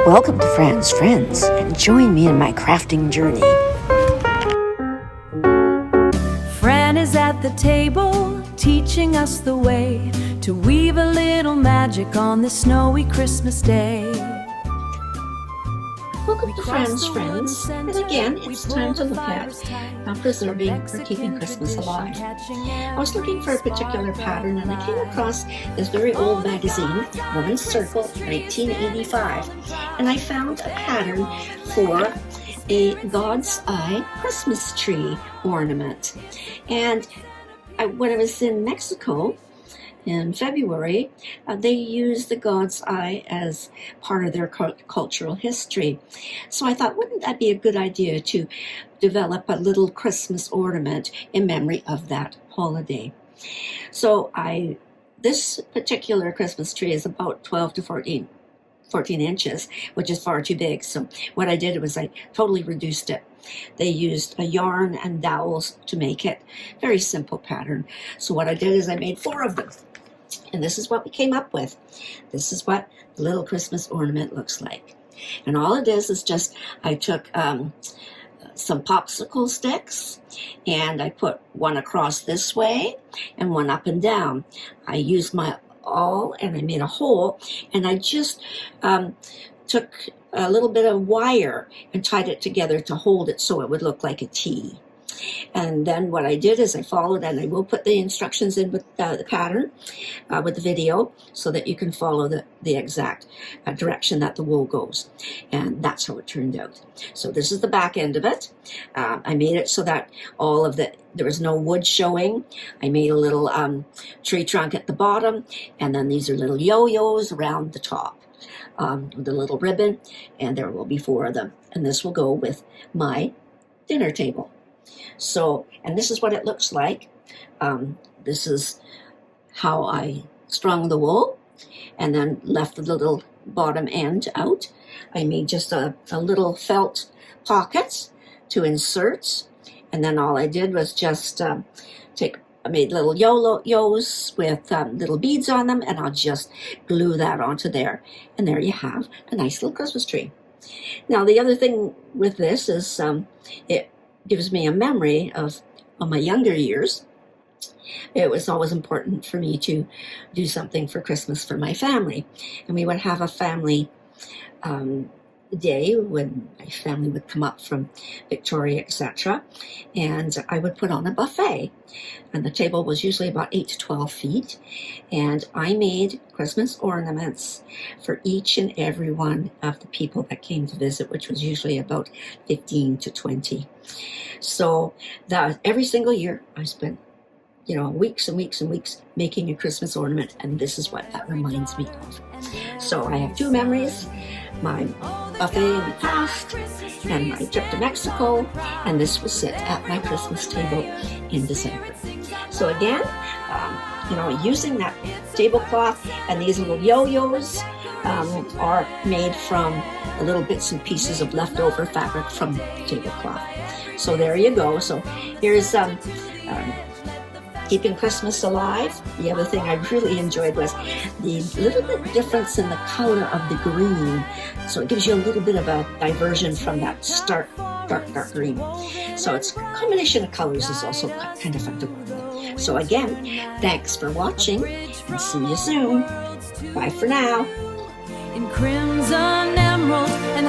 Welcome to Fran's Friends, and join me in my crafting journey. Fran is at the table, teaching us the way to weave a little magic on this snowy Christmas day. Welcome to Fran's Friends, and again, it's time to look at preserving or keeping Christmas alive. I was looking for a particular pattern, and I came across this very old magazine, Woman's Circle, 1985, and I found a pattern for a God's Eye Christmas tree ornament. And when I was in Mexico, in February, they used the God's Eye as part of their cultural history. So I thought, wouldn't that be a good idea to develop a little Christmas ornament in memory of that holiday? So this particular Christmas tree is about 12 to 14 inches, which is far too big. So what I did was I totally reduced it. They used a yarn and dowels to make it. Very simple pattern. So what I did is I made 4 of them. And this is what we came up with. This is what the little Christmas ornament looks like. And all it is just, I took some popsicle sticks and I put one across this way and one up and down. I used my awl and I made a hole, and I just took a little bit of wire and tied it together to hold it so it would look like a T. And then what I did is I followed, and I will put the instructions in with the pattern, with the video, so that you can follow the exact direction that the wool goes. And that's how it turned out. So this is the back end of it. I made it so that there was no wood showing. I made a little tree trunk at the bottom, and then these are little yo-yos around the top. With a little ribbon, and there will be 4 of them. And this will go with my dinner table. So, and this is what it looks like. This is how I strung the wool and then left the little bottom end out. I made just a little felt pockets to insert, and then all I did was just I made little yo-yos with little beads on them, and I'll just glue that onto there. And there you have a nice little Christmas tree. Now, the other thing with this is it gives me a memory of my younger years. It was always important for me to do something for Christmas for my family. And we would have a family day when my family would come up from Victoria, etc. And I would put on a buffet. And the table was usually about 8 to 12 feet. And I made Christmas ornaments for each and every one of the people that came to visit, which was usually about 15 to 20. So every single year I spent weeks and weeks and weeks making a Christmas ornament, and this is what that reminds me of. So I have 2 memories: my buffet in the past and my trip to Mexico, and this will sit at my Christmas table in December. So again, using that tablecloth, and these little yo-yos are made from the little bits and pieces of leftover fabric from the tablecloth. So there you go. So here's keeping Christmas alive. The other thing I really enjoyed was the little bit difference in the color of the green. So it gives you a little bit of a diversion from that dark green. So it's a combination of colors is also kind of fun to work with. So again, thanks for watching, and see you soon. Bye for now. In crimson, emerald, and